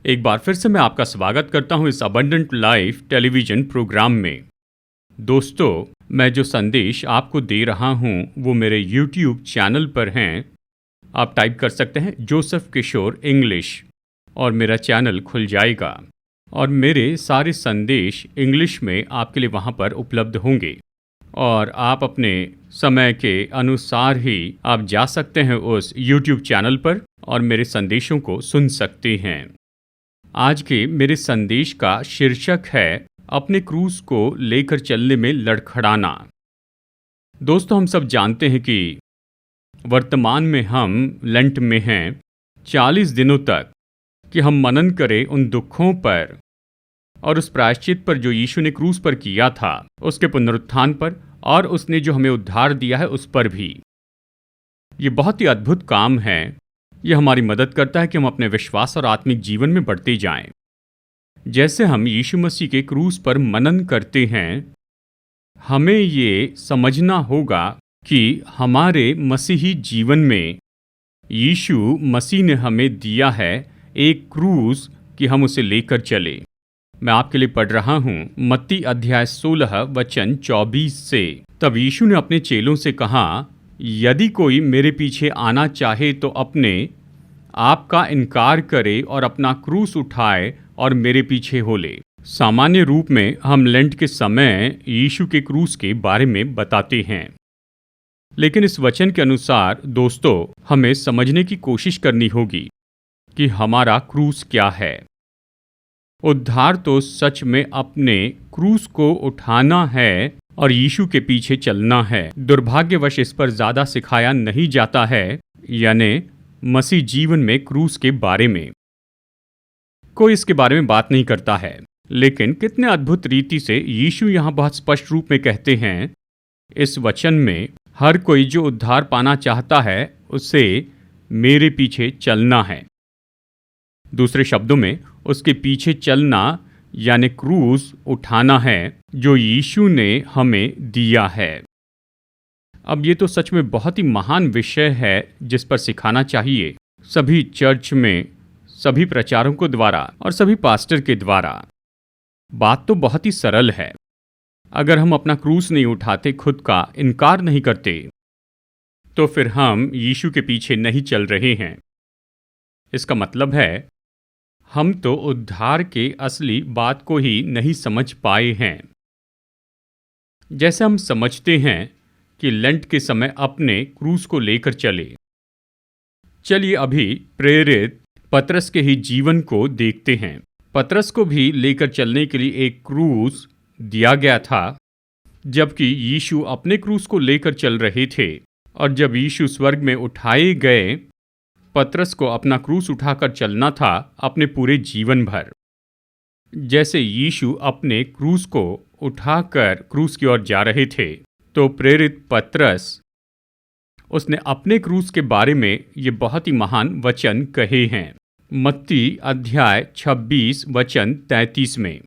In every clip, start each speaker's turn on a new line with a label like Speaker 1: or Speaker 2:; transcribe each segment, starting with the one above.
Speaker 1: एक बार फिर से मैं आपका स्वागत करता हूं इस अबंडेंट लाइफ टेलीविजन प्रोग्राम में। दोस्तों, मैं जो संदेश आपको दे रहा हूं वो मेरे YouTube चैनल पर हैं। आप टाइप कर सकते हैं जोसेफ किशोर इंग्लिश और मेरा चैनल खुल जाएगा और मेरे सारे संदेश इंग्लिश में आपके लिए वहां पर उपलब्ध होंगे और आप अपने समय के अनुसार ही आप जा सकते हैं उस YouTube चैनल पर और मेरे संदेशों को सुन सकते हैं। आज के मेरे संदेश का शीर्षक है अपने क्रूस को लेकर चलने में लड़खड़ाना। दोस्तों, हम सब जानते हैं कि वर्तमान में हम लेंट में हैं 40 दिनों तक कि हम मनन करें उन दुखों पर और उस प्रायश्चित पर जो यीशु ने क्रूस पर किया था, उसके पुनरुत्थान पर और उसने जो हमें उद्धार दिया है उस पर भी। ये बहुत ही अद्भुत काम है। यह हमारी मदद करता है कि हम अपने विश्वास और आत्मिक जीवन में बढ़ते जाएं। जैसे हम यीशु मसीह के क्रूस पर मनन करते हैं, हमें ये समझना होगा कि हमारे मसीही जीवन में यीशु मसीह ने हमें दिया है एक क्रूस कि हम उसे लेकर चले। मैं आपके लिए पढ़ रहा हूँ मत्ती अध्याय 16 वचन 24 से। तब यीशु ने अपने चेलों से कहा, यदि कोई मेरे पीछे आना चाहे तो अपने आप का इनकार करे और अपना क्रूस उठाए और मेरे पीछे हो ले। सामान्य रूप में हम लेंट के समय यीशु के क्रूस के बारे में बताते हैं, लेकिन इस वचन के अनुसार दोस्तों हमें समझने की कोशिश करनी होगी कि हमारा क्रूस क्या है। उद्धार तो सच में अपने क्रूस को उठाना है और यीशु के पीछे चलना है। दुर्भाग्यवश इस पर ज्यादा सिखाया नहीं जाता है, यानी मसीह जीवन में क्रूस के बारे में कोई इसके बारे में बात नहीं करता है। लेकिन कितने अद्भुत रीति से यीशु यहाँ बहुत स्पष्ट रूप में कहते हैं इस वचन में, हर कोई जो उद्धार पाना चाहता है उसे मेरे पीछे चलना है। दूसरे शब्दों में उसके पीछे चलना यानी क्रूस उठाना है जो यीशु ने हमें दिया है। अब ये तो सच में बहुत ही महान विषय है जिस पर सिखाना चाहिए सभी चर्च में, सभी प्रचारकों द्वारा और सभी पास्टर के द्वारा। बात तो बहुत ही सरल है। अगर हम अपना क्रूस नहीं उठाते, खुद का इनकार नहीं करते, तो फिर हम यीशु के पीछे नहीं चल रहे हैं। इसका मतलब है हम तो उद्धार के असली बात को ही नहीं समझ पाए हैं। जैसे हम समझते हैं कि लेंट के समय अपने क्रूस को लेकर चले। चलिए अभी प्रेरित पतरस के ही जीवन को देखते हैं। पतरस को भी लेकर चलने के लिए एक क्रूस दिया गया था, जबकि यीशु अपने क्रूस को लेकर चल रहे थे। और जब यीशु स्वर्ग में उठाए गए, पतरस को अपना क्रूस उठाकर चलना था अपने पूरे जीवन भर। जैसे यीशु अपने क्रूस को उठाकर क्रूस की ओर जा रहे थे, तो प्रेरित पतरस उसने अपने क्रूस के बारे में ये बहुत ही महान वचन कहे हैं। मत्ती अध्याय 26 वचन 33 में।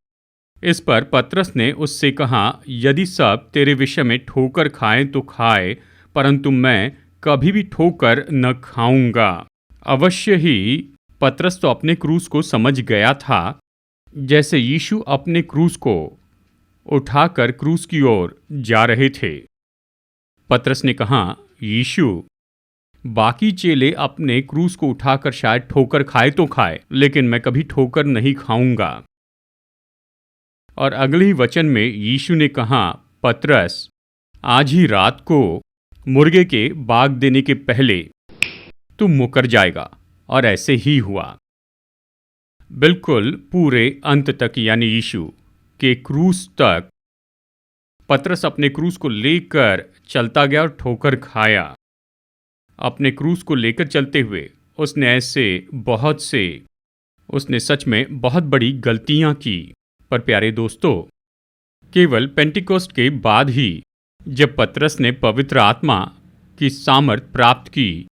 Speaker 1: इस पर पतरस ने उससे कहा, यदि सब तेरे विषय में ठोकर खाएं तो खाए, परंतु मैं कभी भी ठोकर न खाऊंगा। अवश्य ही पतरस तो अपने क्रूस को समझ गया था। जैसे यीशु अपने क्रूस को उठाकर क्रूस की ओर जा रहे थे, पतरस ने कहा, यीशु, बाकी चेले अपने क्रूस को उठाकर शायद ठोकर खाए तो खाए, लेकिन मैं कभी ठोकर नहीं खाऊंगा। और अगले ही वचन में यीशु ने कहा, पतरस, आज ही रात को मुर्गे के बाग देने के पहले तू मुकर जाएगा। और ऐसे ही हुआ। बिल्कुल पूरे अंत तक, यानी यीशु के क्रूस तक पतरस अपने क्रूस को लेकर चलता गया और ठोकर खाया। अपने क्रूस को लेकर चलते हुए उसने उसने सच में बहुत बड़ी गलतियां की। पर प्यारे दोस्तों, केवल पेंटिकोस्ट के बाद ही जब पतरस ने पवित्र आत्मा की सामर्थ प्राप्त की,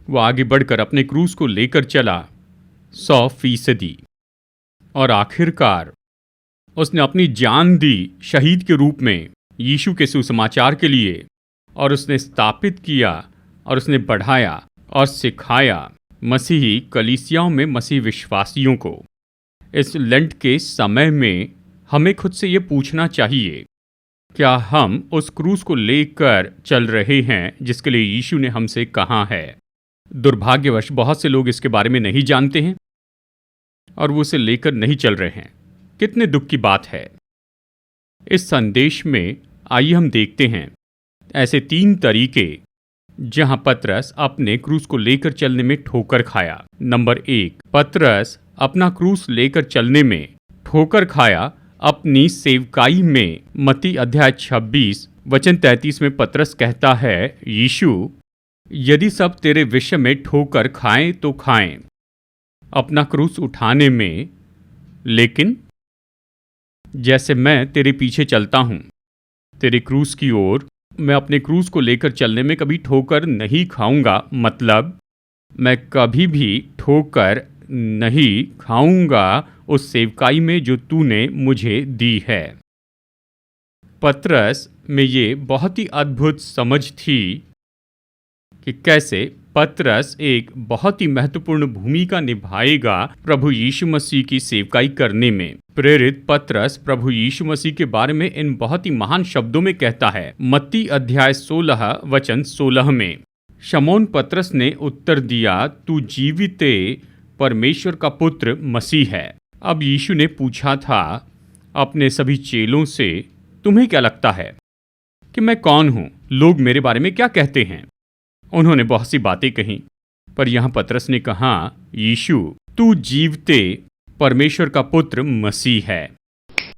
Speaker 1: वो आगे बढ़कर अपने क्रूस को लेकर चला 100%। और आखिरकार उसने अपनी जान दी शहीद के रूप में यीशु के सुसमाचार के लिए, और उसने स्थापित किया और उसने बढ़ाया और सिखाया मसीही कलीसियाओं में मसीह विश्वासियों को। इस लेंट के समय में हमें खुद से ये पूछना चाहिए, क्या हम उस क्रूस को लेकर चल रहे हैं जिसके लिए यीशु ने हमसे कहा है? दुर्भाग्यवश बहुत से लोग इसके बारे में नहीं जानते हैं और वो उसे लेकर नहीं चल रहे हैं। कितने दुख की बात है। इस संदेश में आइए हम देखते हैं ऐसे 3 तरीके जहां पतरस अपने क्रूस को लेकर चलने में ठोकर खाया। नंबर 1, पतरस अपना क्रूस लेकर चलने में ठोकर खाया अपनी सेवकाई में। मत्ती अध्याय 26 वचन 33 में पतरस कहता है, यीशु, यदि सब तेरे विषय में ठोकर खाएं तो खाएं अपना क्रूस उठाने में, लेकिन जैसे मैं तेरे पीछे चलता हूं तेरे क्रूस की ओर, मैं अपने क्रूस को लेकर चलने में कभी ठोकर नहीं खाऊंगा। मतलब मैं कभी भी ठोकर नहीं खाऊंगा उस सेवकाई में जो तूने मुझे दी है। पतरस में ये बहुत ही अद्भुत समझ थी कि कैसे पतरस एक बहुत ही महत्वपूर्ण भूमिका निभाएगा प्रभु यीशु मसीह की सेवकाई करने में। प्रेरित पतरस प्रभु यीशु मसीह के बारे में इन बहुत ही महान शब्दों में कहता है। मत्ती अध्याय 16 वचन 16 में, शमौन पतरस ने उत्तर दिया, तू जीवित परमेश्वर का पुत्र मसीह है। अब यीशु ने पूछा था अपने सभी चेलों से, तुम्हें क्या लगता है कि मैं कौन हूं? लोग मेरे बारे में क्या कहते हैं? उन्होंने बहुत सी बातें कही, पर यहां पतरस ने कहा, यीशु, तू जीवते परमेश्वर का पुत्र मसीह है।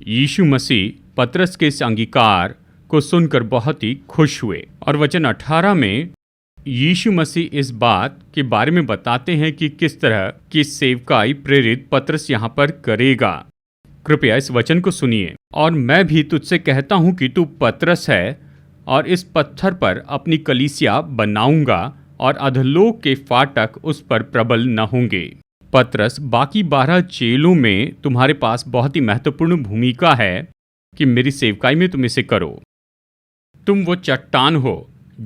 Speaker 1: यीशु मसीह पतरस के इस अंगीकार को सुनकर बहुत ही खुश हुए। और वचन 18 में यीशु मसीह इस बात के बारे में बताते हैं कि किस तरह की सेवकाई प्रेरित पतरस यहां पर करेगा। कृपया इस वचन को सुनिए। और मैं भी तुझसे कहता हूं कि तू पतरस है और इस पत्थर पर अपनी कलीसिया बनाऊंगा और अधोलोक के फाटक उस पर प्रबल न होंगे। पतरस, बाकी 12 चेलों में तुम्हारे पास बहुत ही महत्वपूर्ण भूमिका है कि मेरी सेवकाई में तुम इसे करो। तुम वो चट्टान हो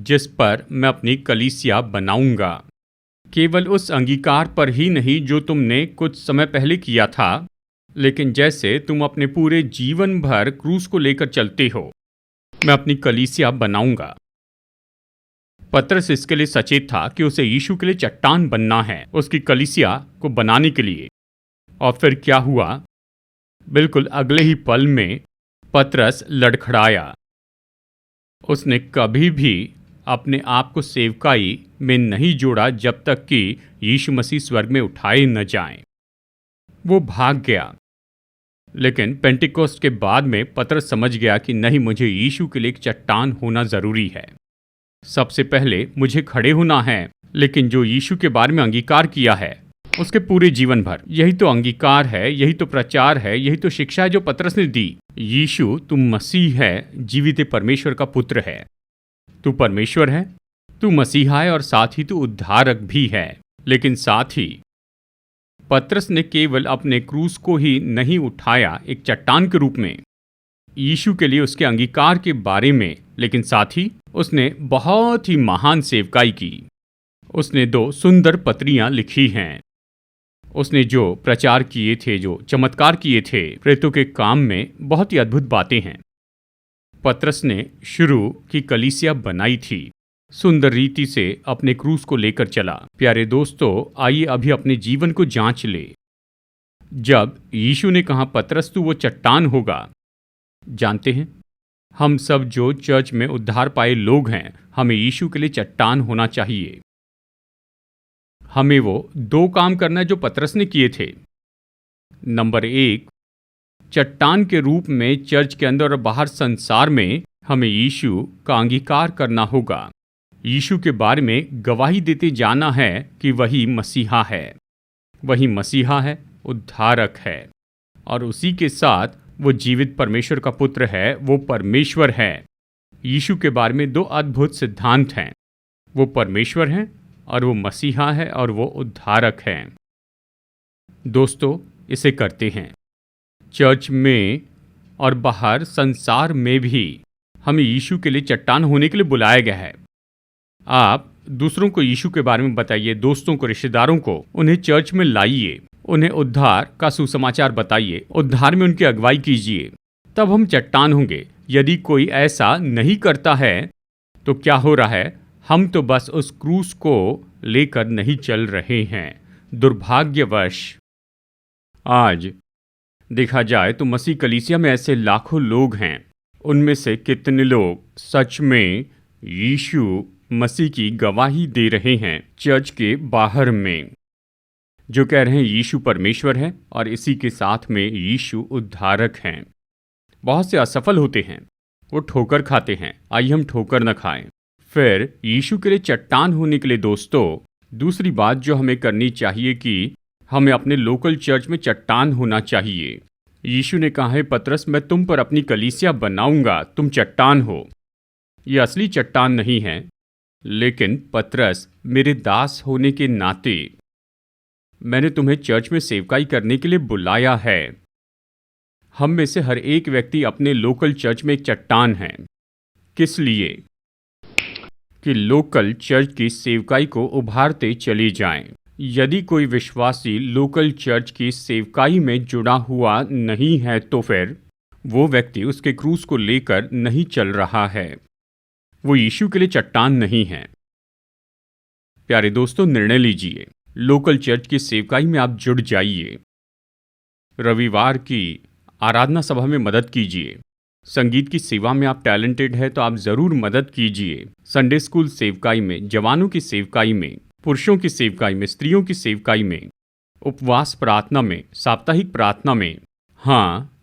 Speaker 1: जिस पर मैं अपनी कलीसिया बनाऊंगा। केवल उस अंगीकार पर ही नहीं जो तुमने कुछ समय पहले किया था, लेकिन जैसे तुम अपने पूरे जीवन भर क्रूस को लेकर चलते हो, मैं अपनी कलीसिया बनाऊंगा। पतरस इसके लिए सचेत था कि उसे यीशु के लिए चट्टान बनना है, उसकी कलीसिया को बनाने के लिए। और फिर क्या हुआ? बिल्कुल अगले ही पल में पतरस लड़खड़ाया। उसने कभी भी अपने आप को सेवकाई में नहीं जोड़ा जब तक कि यीशु मसीह स्वर्ग में उठाए न जाएं। वो भाग गया। लेकिन पेंटिकोस्ट के बाद में पतरस समझ गया कि नहीं, मुझे यीशु के लिए एक चट्टान होना जरूरी है। सबसे पहले मुझे खड़े होना है, लेकिन जो यीशु के बारे में अंगीकार किया है उसके पूरे जीवन भर, यही तो अंगीकार है, यही तो प्रचार है, यही तो शिक्षा है जो पतरस ने दी। यीशु, तुम मसीह है, जीवित परमेश्वर का पुत्र है। तू परमेश्वर है, तू मसीहा है और साथ ही तू उद्धारक भी है। लेकिन साथ ही पतरस ने केवल अपने क्रूस को ही नहीं उठाया एक चट्टान के रूप में यीशु के लिए उसके अंगीकार के बारे में, लेकिन साथ ही उसने बहुत ही महान सेवकाई की। उसने 2 सुंदर पत्रियां लिखी हैं। उसने जो प्रचार किए थे, जो चमत्कार किए थे प्रेरितों के काम में, बहुत ही अद्भुत बातें हैं। पतरस ने शुरू की कलीसिया बनाई थी, सुंदर रीति से अपने क्रूस को लेकर चला। प्यारे दोस्तों, आइए अभी अपने जीवन को जांच ले। जब यीशु ने कहा, पतरस तू वो चट्टान होगा, जानते हैं, हम सब जो चर्च में उद्धार पाए लोग हैं, हमें यीशु के लिए चट्टान होना चाहिए। हमें वो 2 काम करना है जो पतरस ने किए थे। नंबर 1, चट्टान के रूप में चर्च के अंदर और बाहर संसार में हमें यीशु का अंगीकार करना होगा। यीशु के बारे में गवाही देते जाना है कि वही मसीहा है, वही मसीहा है, उद्धारक है, और उसी के साथ वो जीवित परमेश्वर का पुत्र है, वो परमेश्वर है। यीशु के बारे में 2 अद्भुत सिद्धांत हैं, वो परमेश्वर हैं और वो मसीहा है और वो उद्धारक हैं। दोस्तों, इसे करते हैं। चर्च में और बाहर संसार में भी हमें यीशु के लिए चट्टान होने के लिए बुलाया गया है। आप दूसरों को यीशु के बारे में बताइए, दोस्तों को, रिश्तेदारों को, उन्हें चर्च में लाइए, उन्हें उद्धार का सुसमाचार बताइए, उद्धार में उनकी अगुवाई कीजिए, तब हम चट्टान होंगे। यदि कोई ऐसा नहीं करता है तो क्या हो रहा है? हम तो बस उस क्रूस को लेकर नहीं चल रहे हैं। दुर्भाग्यवश आज देखा जाए तो मसीह कलीसिया में ऐसे लाखों लोग हैं। उनमें से कितने लोग सच में यीशु मसीह की गवाही दे रहे हैं चर्च के बाहर में, जो कह रहे हैं यीशु परमेश्वर है और इसी के साथ में यीशु उद्धारक हैं। बहुत से असफल होते हैं, वो ठोकर खाते हैं। आइए हम ठोकर न खाएं। फिर यीशु के लिए चट्टान होने के लिए दोस्तों, दूसरी बात जो हमें करनी चाहिए कि हमें अपने लोकल चर्च में चट्टान होना चाहिए। यीशु ने कहा है, पतरस मैं तुम पर अपनी कलीसिया बनाऊंगा, तुम चट्टान हो। ये असली चट्टान नहीं है, लेकिन पतरस मेरे दास होने के नाते मैंने तुम्हें चर्च में सेवकाई करने के लिए बुलाया है। हम में से हर एक व्यक्ति अपने लोकल चर्च में एक चट्टान है। किस लिए? कि लोकल चर्च की सेवकाई को उभारते चले जाएं। यदि कोई विश्वासी लोकल चर्च की सेवकाई में जुड़ा हुआ नहीं है तो फिर वो व्यक्ति उसके क्रूस को लेकर नहीं चल रहा है, वो यीशु के लिए चट्टान नहीं है। प्यारे दोस्तों, निर्णय लीजिए, लोकल चर्च की सेवकाई में आप जुड़ जाइए। रविवार की आराधना सभा में मदद कीजिए। संगीत की सेवा में आप टैलेंटेड है तो आप ज़रूर मदद कीजिए। संडे स्कूल सेवकाई में, जवानों की सेवकाई में, पुरुषों की सेवकाई में, स्त्रियों की सेवकाई में, उपवास प्रार्थना में, साप्ताहिक प्रार्थना में। हाँ,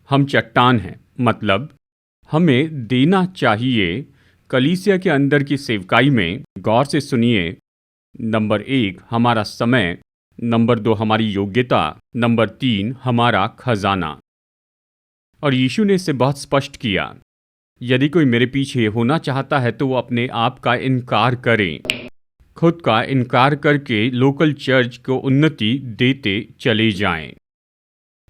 Speaker 1: हम चट्टान हैं, मतलब हमें देना चाहिए कलीसिया के अंदर की सेवकाई में। गौर से सुनिए। नंबर 1 हमारा समय, नंबर 2 हमारी योग्यता, नंबर 3 हमारा खजाना। और यीशु ने इसे बहुत स्पष्ट किया। यदि कोई मेरे पीछे होना चाहता है तो वो अपने आप का इनकार करें, खुद का इनकार करके लोकल चर्च को उन्नति देते चले जाएं।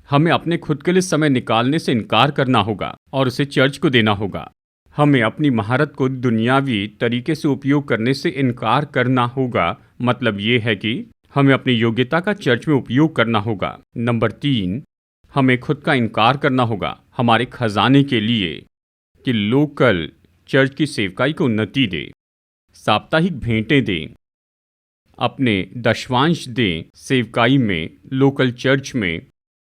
Speaker 1: हमें अपने खुद के लिए समय निकालने से इनकार करना होगा और उसे चर्च को देना होगा। हमें अपनी महारत को दुनियावी तरीके से उपयोग करने से इनकार करना होगा। मतलब ये है कि हमें अपनी योग्यता का चर्च में उपयोग करना होगा। नंबर 3 हमें खुद का इनकार करना होगा हमारे खजाने के लिए कि लोकल चर्च की सेवकाई को उन्नति दे, साप्ताहिक भेंटें दें, अपने दशवांश दें सेवकाई में, लोकल चर्च में।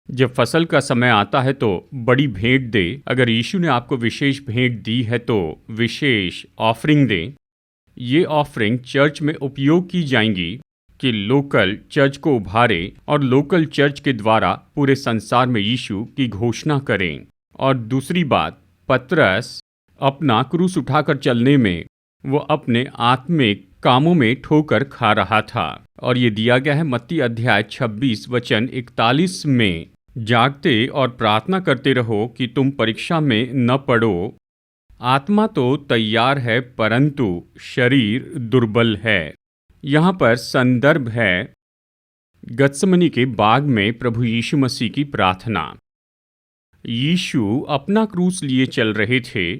Speaker 1: जब फसल का समय आता है तो बड़ी भेंट दे। अगर यीशु ने आपको विशेष भेंट दी है तो विशेष ऑफरिंग दें। ये ऑफरिंग चर्च में उपयोग की जाएंगी कि लोकल चर्च को उभारे और लोकल चर्च के द्वारा पूरे संसार में यीशु की घोषणा करें। और दूसरी बात, पतरस अपना क्रूस उठाकर चलने में वो अपने आत्मिक कामों में ठोकर खा रहा था। और ये दिया गया है मत्ती अध्याय 26 वचन 41 में, जागते और प्रार्थना करते रहो कि तुम परीक्षा में न पड़ो। आत्मा तो तैयार है परंतु शरीर दुर्बल है। यहाँ पर संदर्भ है गत्समनी के बाग में प्रभु यीशु मसीह की प्रार्थना। यीशु अपना क्रूस लिए चल रहे थे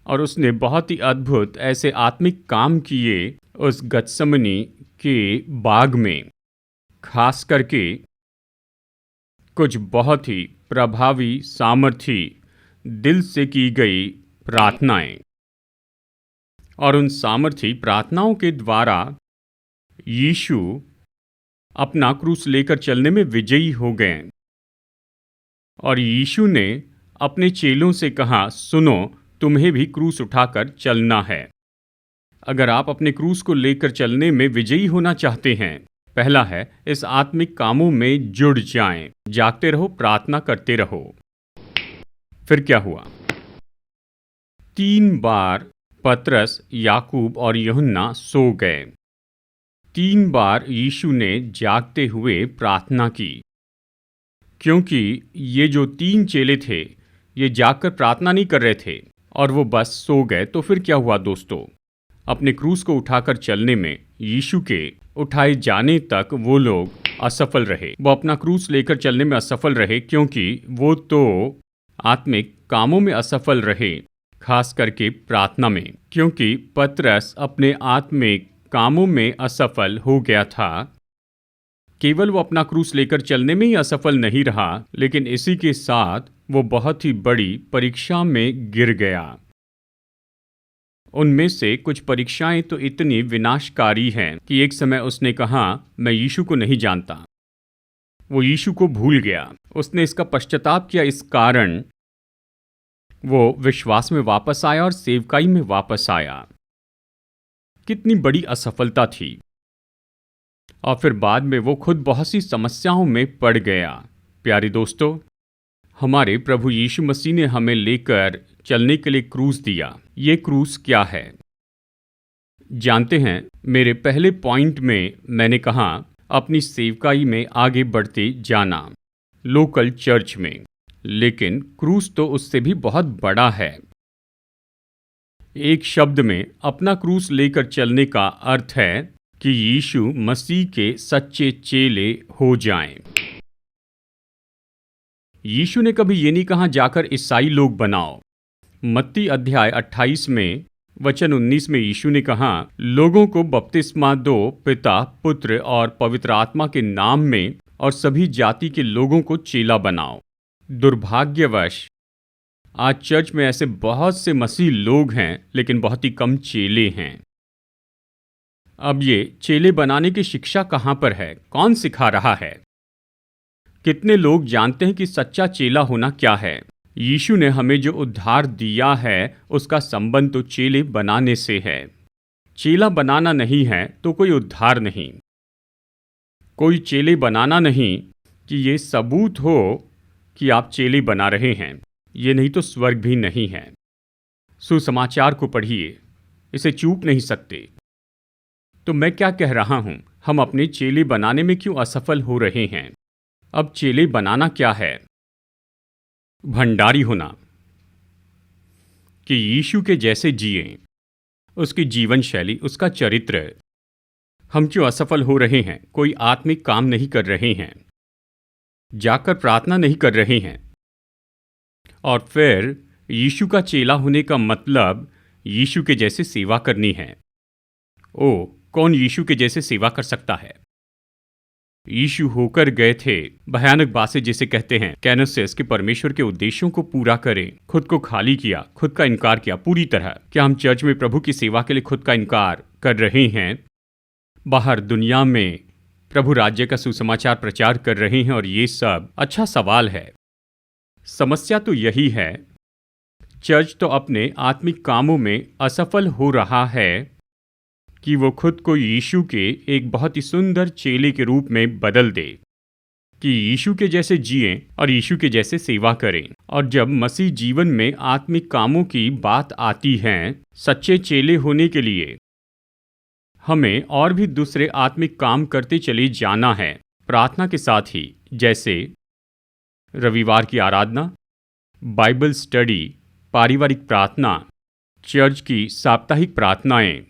Speaker 1: और उसने बहुत ही अद्भुत ऐसे आत्मिक काम किए उस गत्समनी के बाग में। खास करके कुछ बहुत ही प्रभावी, सामर्थी, दिल से की गई प्रार्थनाएं। और उन सामर्थी प्रार्थनाओं के द्वारा यीशु अपना क्रूस लेकर चलने में विजयी हो गए। और यीशु ने अपने चेलों से कहा, सुनो, तुम्हें भी क्रूस उठाकर चलना है। अगर आप अपने क्रूस को लेकर चलने में विजयी होना चाहते हैं, पहला है इस आत्मिक कामों में जुड़ जाएं, जागते रहो, प्रार्थना करते रहो। फिर क्या हुआ? 3 बार पतरस, याकूब और यूहन्ना सो गए। 3 बार यीशु ने जागते हुए प्रार्थना की, क्योंकि ये जो 3 चेले थे ये जागकर प्रार्थना नहीं कर रहे थे और वो बस सो गए। तो फिर क्या हुआ दोस्तों? अपने क्रूस को उठाकर चलने में, यीशु के उठाए जाने तक वो लोग असफल रहे। वो अपना क्रूस लेकर चलने में असफल रहे, क्योंकि वो तो आत्मिक कामों में असफल रहे। खास करके प्रार्थना में, क्योंकि पतरस अपने आत्मिक कामों में असफल हो गया था। केवल वो अपना क्रूस लेकर चलने में ही असफल नहीं रहा, लेकिन इसी के साथ वो बहुत ही बड़ी परीक्षा में गिर गया। उनमें से कुछ परीक्षाएं तो इतनी विनाशकारी हैं कि एक समय उसने कहा, मैं यीशु को नहीं जानता। वो यीशु को भूल गया। उसने इसका पश्चाताप किया। इस कारण वो विश्वास में वापस आया और सेवकाई में वापस आया। कितनी बड़ी असफलता थी। और फिर बाद में वो खुद बहुत सी समस्याओं में पड़ गया। प्यारे दोस्तों, हमारे प्रभु यीशु मसीह ने हमें लेकर चलने के लिए क्रूस दिया। ये क्रूस क्या है? जानते हैं, मेरे पहले पॉइंट में मैंने कहा अपनी सेवकाई में आगे बढ़ते जाना, लोकल चर्च में। लेकिन क्रूस तो उससे भी बहुत बड़ा है। एक शब्द में अपना क्रूस लेकर चलने का अर्थ है कि यीशु मसीह के सच्चे चेले हो जाएं। यीशु ने कभी ये नहीं कहा जाकर ईसाई लोग बनाओ। मत्ती अध्याय 28 में वचन 19 में यीशु ने कहा, लोगों को बपतिस्मा दो पिता, पुत्र और पवित्र आत्मा के नाम में, और सभी जाति के लोगों को चेला बनाओ। दुर्भाग्यवश आज चर्च में ऐसे बहुत से मसीह लोग हैं, लेकिन बहुत ही कम चेले हैं। अब ये चेले बनाने की शिक्षा कहाँ पर है? कौन सिखा रहा है? कितने लोग जानते हैं कि सच्चा चेला होना क्या है? यीशु ने हमें जो उद्धार दिया है उसका संबंध तो चेले बनाने से है। चेला बनाना नहीं है तो कोई उद्धार नहीं। कोई चेले बनाना नहीं कि ये सबूत हो कि आप चेले बना रहे हैं। ये नहीं तो स्वर्ग भी नहीं है। सुसमाचार को पढ़िए, इसे चूक नहीं सकते। तो मैं क्या कह रहा हूं? हम अपने चेले बनाने में क्यों असफल हो रहे हैं? अब चेले बनाना क्या है? भंडारी होना, कि यीशु के जैसे जिए, उसकी जीवन शैली, उसका चरित्र। हम क्यों असफल हो रहे हैं? कोई आत्मिक काम नहीं कर रहे हैं, जाकर प्रार्थना नहीं कर रहे हैं। और फिर यीशु का चेला होने का मतलब यीशु के जैसे सेवा करनी है। ओ, कौन यीशु के जैसे सेवा कर सकता है? यीशु होकर गए थे भयानक बातें जिसे कहते हैं कैनोसिस, के परमेश्वर के उद्देश्यों को पूरा करें। खुद को खाली किया, खुद का इनकार किया पूरी तरह। क्या हम चर्च में प्रभु की सेवा के लिए खुद का इनकार कर रहे हैं? बाहर दुनिया में प्रभु राज्य का सुसमाचार प्रचार कर रहे हैं और ये सब अच्छा सवाल है। समस्या तो यही है, चर्च तो अपने आत्मिक कामों में असफल हो रहा है कि वो खुद को यीशु के एक बहुत ही सुंदर चेले के रूप में बदल दे, कि यीशु के जैसे जिएं और यीशु के जैसे सेवा करें। और जब मसीह जीवन में आत्मिक कामों की बात आती है, सच्चे चेले होने के लिए हमें और भी दूसरे आत्मिक काम करते चले जाना है, प्रार्थना के साथ ही। जैसे रविवार की आराधना, बाइबल स्टडी, पारिवारिक प्रार्थना, चर्च की साप्ताहिक प्रार्थनाएं,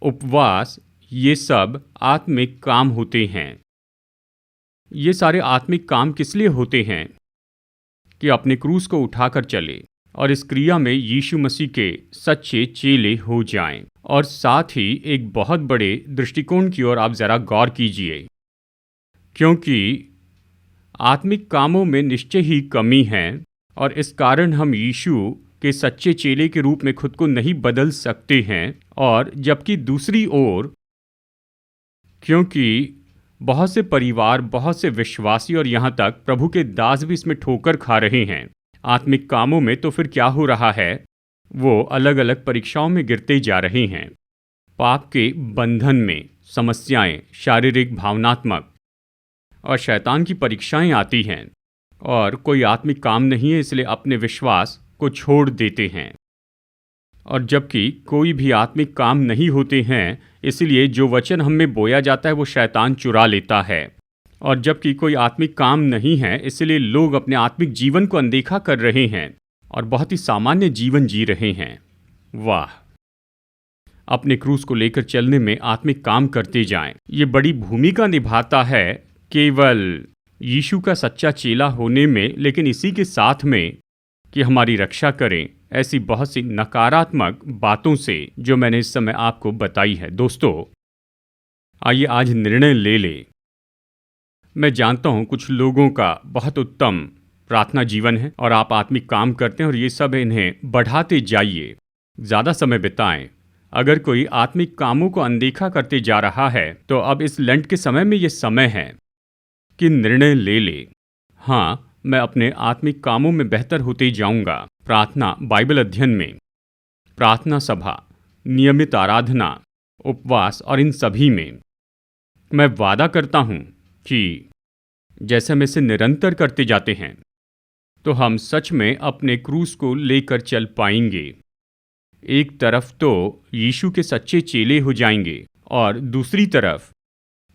Speaker 1: उपवास, ये सब आत्मिक काम होते हैं। ये सारे आत्मिक काम किस लिए होते हैं? कि अपने क्रूस को उठाकर चले और इस क्रिया में यीशु मसीह के सच्चे चेले हो जाएं। और साथ ही एक बहुत बड़े दृष्टिकोण की ओर आप जरा गौर कीजिए, क्योंकि आत्मिक कामों में निश्चय ही कमी है और इस कारण हम यीशु के सच्चे चेले के रूप में खुद को नहीं बदल सकते हैं। और जबकि दूसरी ओर, क्योंकि बहुत से परिवार, बहुत से विश्वासी और यहाँ तक प्रभु के दास भी इसमें ठोकर खा रहे हैं आत्मिक कामों में, तो फिर क्या हो रहा है? वो अलग अलग परीक्षाओं में गिरते जा रहे हैं। पाप के बंधन में समस्याएं, शारीरिक, भावनात्मक और शैतान की परीक्षाएं आती हैं और कोई आत्मिक काम नहीं है, इसलिए अपने विश्वास को छोड़ देते हैं। और जबकि कोई भी आत्मिक काम नहीं होते हैं, इसलिए जो वचन हम में बोया जाता है वो शैतान चुरा लेता है। और जबकि कोई आत्मिक काम नहीं है, इसलिए लोग अपने आत्मिक जीवन को अनदेखा कर रहे हैं और बहुत ही सामान्य जीवन जी रहे हैं। वाह! अपने क्रूस को लेकर चलने में आत्मिक काम करते जाएं। ये बड़ी भूमिका निभाता है केवल यीशु का सच्चा चेला होने में, लेकिन इसी के साथ में कि हमारी रक्षा करें, ऐसी बहुत सी नकारात्मक बातों से जो मैंने इस समय आपको बताई है। दोस्तों, आइए आज निर्णय ले लें। मैं जानता हूँ कुछ लोगों का बहुत उत्तम प्रार्थना जीवन है और आप आत्मिक काम करते हैं और ये सब इन्हें बढ़ाते जाइए, ज़्यादा समय बिताएं। अगर कोई आत्मिक कामों को अनदेखा करते जा रहा है तो अब इस लेंट के समय में ये समय है कि निर्णय ले ले। हाँ, मैं अपने आत्मिक कामों में बेहतर होते जाऊंगा। प्रार्थना, बाइबल अध्ययन में, प्रार्थना सभा, नियमित आराधना, उपवास और इन सभी में मैं वादा करता हूं कि जैसे हम इसे निरंतर करते जाते हैं तो हम सच में अपने क्रूस को लेकर चल पाएंगे। एक तरफ तो यीशु के सच्चे चेले हो जाएंगे और दूसरी तरफ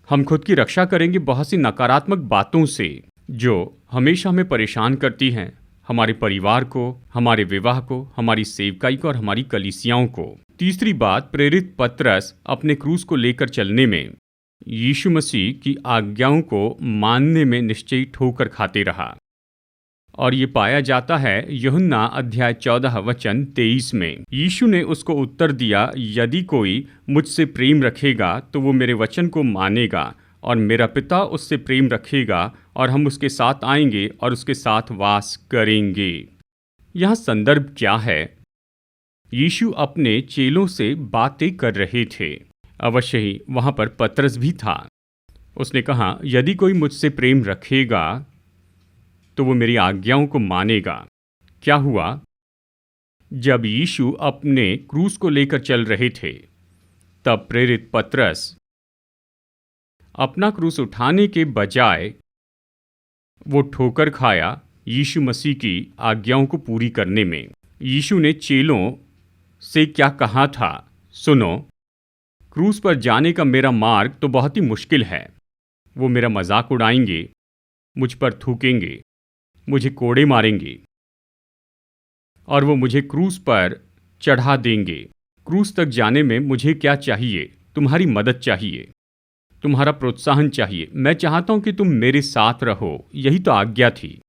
Speaker 1: हम खुद की रक्षा करेंगे बहुत सी नकारात्मक बातों से जो हमेशा हमें परेशान करती हैं, हमारे परिवार को, हमारे विवाह को, हमारी सेवकाई को और हमारी कलीसियाओं को। तीसरी बात, प्रेरित पतरस अपने क्रूस को लेकर चलने में यीशु मसीह की आज्ञाओं को मानने में निश्चयी ठोकर खाते रहा और ये पाया जाता है यूहन्ना अध्याय 14 वचन 23 में। यीशु ने उसको उत्तर दिया, यदि कोई मुझसे प्रेम रखेगा तो वो मेरे वचन को मानेगा और मेरा पिता उससे प्रेम रखेगा और हम उसके साथ आएंगे और उसके साथ वास करेंगे। यहाँ संदर्भ क्या है? यीशु अपने चेलों से बातें कर रहे थे। अवश्य ही वहाँ पर पतरस भी था। उसने कहा, यदि कोई मुझसे प्रेम रखेगा तो वो मेरी आज्ञाओं को मानेगा। क्या हुआ? जब यीशु अपने क्रूस को लेकर चल रहे थे तब प्रेरित पतरस अपना क्रूस उठाने के बजाय वो ठोकर खाया यीशु मसीह की आज्ञाओं को पूरी करने में। यीशु ने चेलों से क्या कहा था? सुनो, क्रूस पर जाने का मेरा मार्ग तो बहुत ही मुश्किल है। वो मेरा मजाक उड़ाएंगे, मुझ पर थूकेंगे, मुझे कोड़े मारेंगे और वो मुझे क्रूस पर चढ़ा देंगे। क्रूस तक जाने में मुझे क्या चाहिए? तुम्हारी मदद चाहिए, तुम्हारा प्रोत्साहन चाहिए। मैं चाहता हूं कि तुम मेरे साथ रहो, यही तो आज्ञा थी।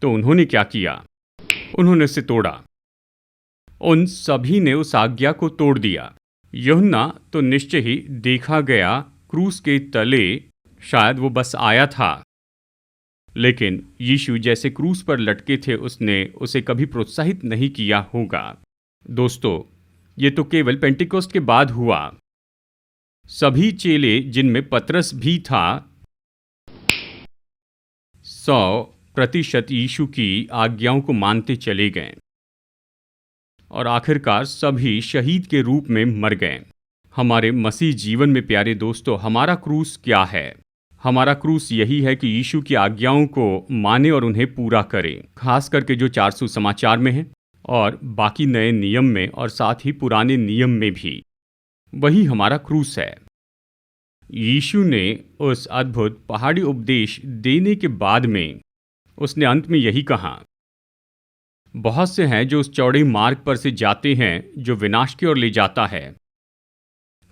Speaker 1: तो उन्होंने क्या किया? उन्होंने उसे तोड़ा। उन सभी ने उस आज्ञा को तोड़ दिया। यूहन्ना तो निश्चय ही देखा गया क्रूस के तले, शायद वो बस आया था, लेकिन यीशु जैसे क्रूस पर लटके थे उसने उसे कभी प्रोत्साहित नहीं किया होगा। दोस्तों, ये तो केवल पेंटिकोस्ट के बाद हुआ। सभी चेले, जिनमें पतरस भी था, 100% यीशु की आज्ञाओं को मानते चले गए और आखिरकार सभी शहीद के रूप में मर गए। हमारे मसीह जीवन में प्यारे दोस्तों, हमारा क्रूस क्या है? हमारा क्रूस यही है कि यीशु की आज्ञाओं को माने और उन्हें पूरा करें, खास करके जो 4 सुसमाचार में है और बाकी नए नियम में और साथ ही पुराने नियम में भी। वही हमारा क्रूस है। यीशु ने उस अद्भुत पहाड़ी उपदेश देने के बाद में उसने अंत में यही कहा, बहुत से हैं जो उस चौड़े मार्ग पर से जाते हैं जो विनाश की ओर ले जाता है,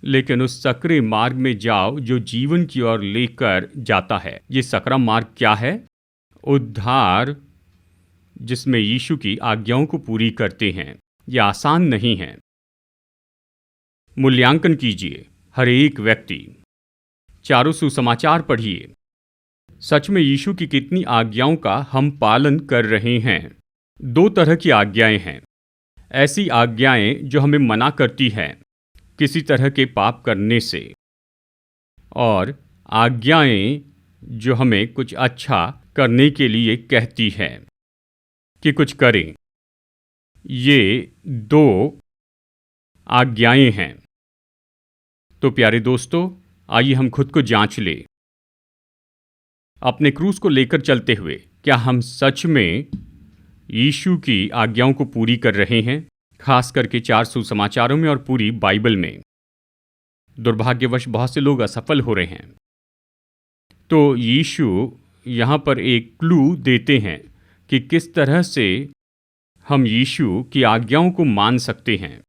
Speaker 1: लेकिन उस सकरे मार्ग में जाओ जो जीवन की ओर लेकर जाता है। ये सकरा मार्ग क्या है? उद्धार, जिसमें यीशु की आज्ञाओं को पूरी करते हैं। यह आसान नहीं है। मूल्यांकन कीजिए हर एक व्यक्ति, 4 सुसमाचार पढ़िए। सच में यीशु की कितनी आज्ञाओं का हम पालन कर रहे हैं? 2 तरह की आज्ञाएं हैं। ऐसी आज्ञाएं जो हमें मना करती हैं किसी तरह के पाप करने से, और आज्ञाएं जो हमें कुछ अच्छा करने के लिए कहती है कि कुछ करें। ये 2 आज्ञाएं हैं। तो प्यारे दोस्तों, आइए हम खुद को जांच लें। अपने क्रूस को लेकर चलते हुए क्या हम सच में यीशु की आज्ञाओं को पूरी कर रहे हैं, खास करके 4 सुसमाचारों में और पूरी बाइबल में? दुर्भाग्यवश बहुत से लोग असफल हो रहे हैं। तो यीशु यहाँ पर एक क्लू देते हैं कि किस तरह से हम यीशु की आज्ञाओं को मान सकते हैं।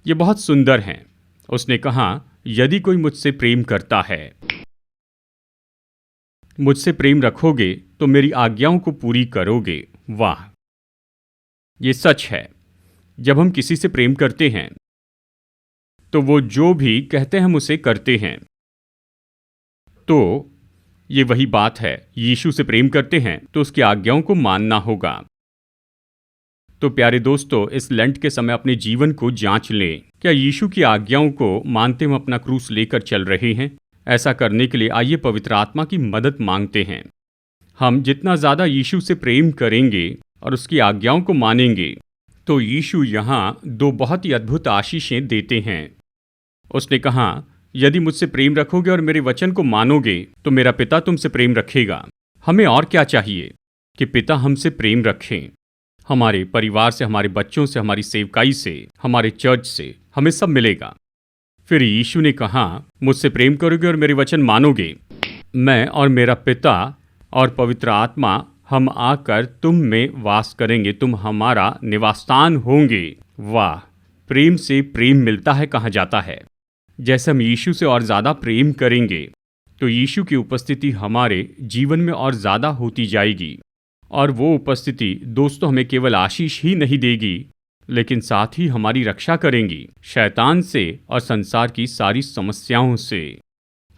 Speaker 1: ये बहुत सुंदर हैं। उसने कहा, यदि कोई मुझसे प्रेम करता है, मुझसे प्रेम रखोगे तो मेरी आज्ञाओं को पूरी करोगे। वाह! ये सच है, जब हम किसी से प्रेम करते हैं तो वो जो भी कहते हैं हम उसे करते हैं। तो ये वही बात है, यीशु से प्रेम करते हैं तो उसकी आज्ञाओं को मानना होगा। तो प्यारे दोस्तों, इस लेंट के समय अपने जीवन को जांच लें। क्या यीशु की आज्ञाओं को मानते हुए अपना क्रूस लेकर चल रहे हैं? ऐसा करने के लिए आइए पवित्र आत्मा की मदद मांगते हैं। हम जितना ज़्यादा यीशु से प्रेम करेंगे और उसकी आज्ञाओं को मानेंगे, तो यीशु यहाँ दो बहुत ही अद्भुत आशीषें देते हैं। उसने कहा, यदि मुझसे प्रेम रखोगे और मेरे वचन को मानोगे तो मेरा पिता तुमसे प्रेम रखेगा। हमें और क्या चाहिए कि पिता हमसे प्रेम रखें? हमारे परिवार से, हमारे बच्चों से, हमारी सेवकाई से, हमारे चर्च से हमें सब मिलेगा। फिर यीशु ने कहा, मुझसे प्रेम करोगे और मेरे वचन मानोगे, मैं और मेरा पिता और पवित्र आत्मा हम आकर तुम में वास करेंगे, तुम हमारा निवासस्थान होंगे। वाह, प्रेम से प्रेम मिलता है कहा जाता है। जैसे हम यीशु से और ज़्यादा प्रेम करेंगे तो यीशु की उपस्थिति हमारे जीवन में और ज़्यादा होती जाएगी। और वो उपस्थिति दोस्तों हमें केवल आशीष ही नहीं देगी, लेकिन साथ ही हमारी रक्षा करेंगी शैतान से और संसार की सारी समस्याओं से।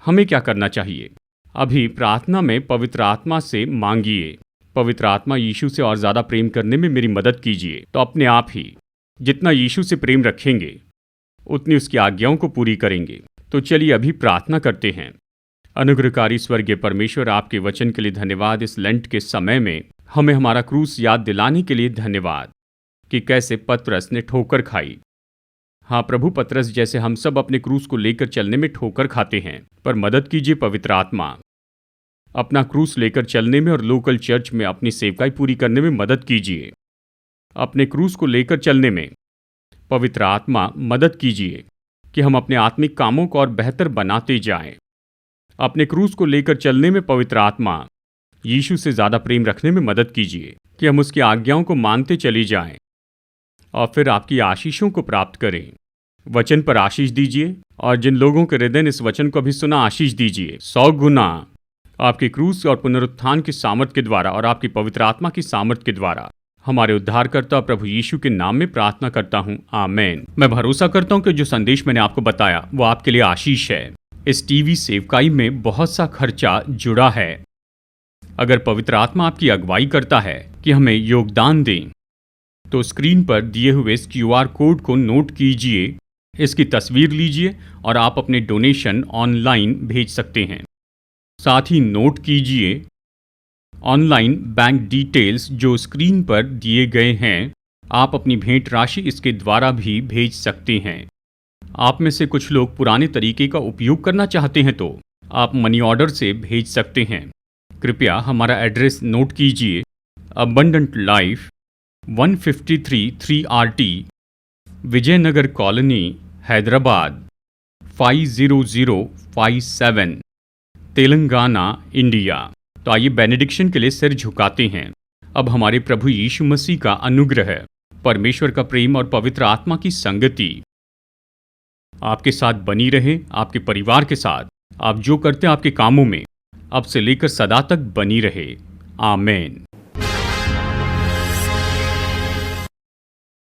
Speaker 1: हमें क्या करना चाहिए? अभी प्रार्थना में पवित्र आत्मा से मांगिए, पवित्र आत्मा यीशु से और ज़्यादा प्रेम करने में मेरी मदद कीजिए। तो अपने आप ही जितना यीशु से प्रेम रखेंगे उतनी उसकी आज्ञाओं को पूरी करेंगे। तो चलिए अभी प्रार्थना करते हैं। अनुग्रहकारी स्वर्गीय परमेश्वर, आपके वचन के लिए धन्यवाद। इस लेंट के समय में हमें हमारा क्रूस याद दिलाने के लिए धन्यवाद कि कैसे पतरस ने ठोकर खाई। हाँ प्रभु, पतरस जैसे हम सब अपने क्रूस को लेकर चलने में ठोकर खाते हैं, पर मदद कीजिए पवित्र आत्मा, अपना क्रूस लेकर चलने में और लोकल चर्च में अपनी सेवकाई पूरी करने में मदद कीजिए। अपने क्रूस को लेकर चलने में पवित्र आत्मा मदद कीजिए कि हम अपने आत्मिक कामों को और बेहतर बनाते जाएं। अपने क्रूस को लेकर चलने में पवित्र आत्मा यीशु से ज़्यादा प्रेम रखने में मदद कीजिए कि हम उसकी आज्ञाओं को मानते चले जाएं और फिर आपकी आशीषों को प्राप्त करें। वचन पर आशीष दीजिए और जिन लोगों के हृदय ने इस वचन को अभी सुना, आशीष दीजिए 100 गुना आपके क्रूस और पुनरुत्थान की सामर्थ के द्वारा और आपकी पवित्र आत्मा की सामर्थ के द्वारा। हमारे उद्धारकर्ता प्रभु यीशु के नाम में प्रार्थना करता हूँ, आमेन। मैं भरोसा करता हूँ कि जो संदेश मैंने आपको बताया वो आपके लिए आशीष है। इस टीवी सेवकाई में बहुत सा खर्चा जुड़ा है। अगर पवित्र आत्मा आपकी अगुवाई करता है कि हमें योगदान दें, तो स्क्रीन पर दिए हुए इस QR कोड को नोट कीजिए, इसकी तस्वीर लीजिए और आप अपने डोनेशन ऑनलाइन भेज सकते हैं। साथ ही नोट कीजिए ऑनलाइन बैंक डिटेल्स जो स्क्रीन पर दिए गए हैं। आप अपनी भेंट राशि इसके द्वारा भी भेज सकते हैं। आप में से कुछ लोग पुराने तरीके का उपयोग करना चाहते हैं तो आप मनी ऑर्डर से भेज सकते हैं। कृपया हमारा एड्रेस नोट कीजिए, abundant life 153 3RT Vijayanagar colony, Hyderabad 50057, Telangana, India. तो आइए बेनेडिक्शन के लिए सिर झुकाते हैं। अब हमारे प्रभु यीशु मसीह का अनुग्रह, परमेश्वर का प्रेम और पवित्र आत्मा की संगति आपके साथ बनी रहे, आपके परिवार के साथ, आप जो करते हैं आपके कामों में अब से लेकर सदा तक बनी रहे। आमेन।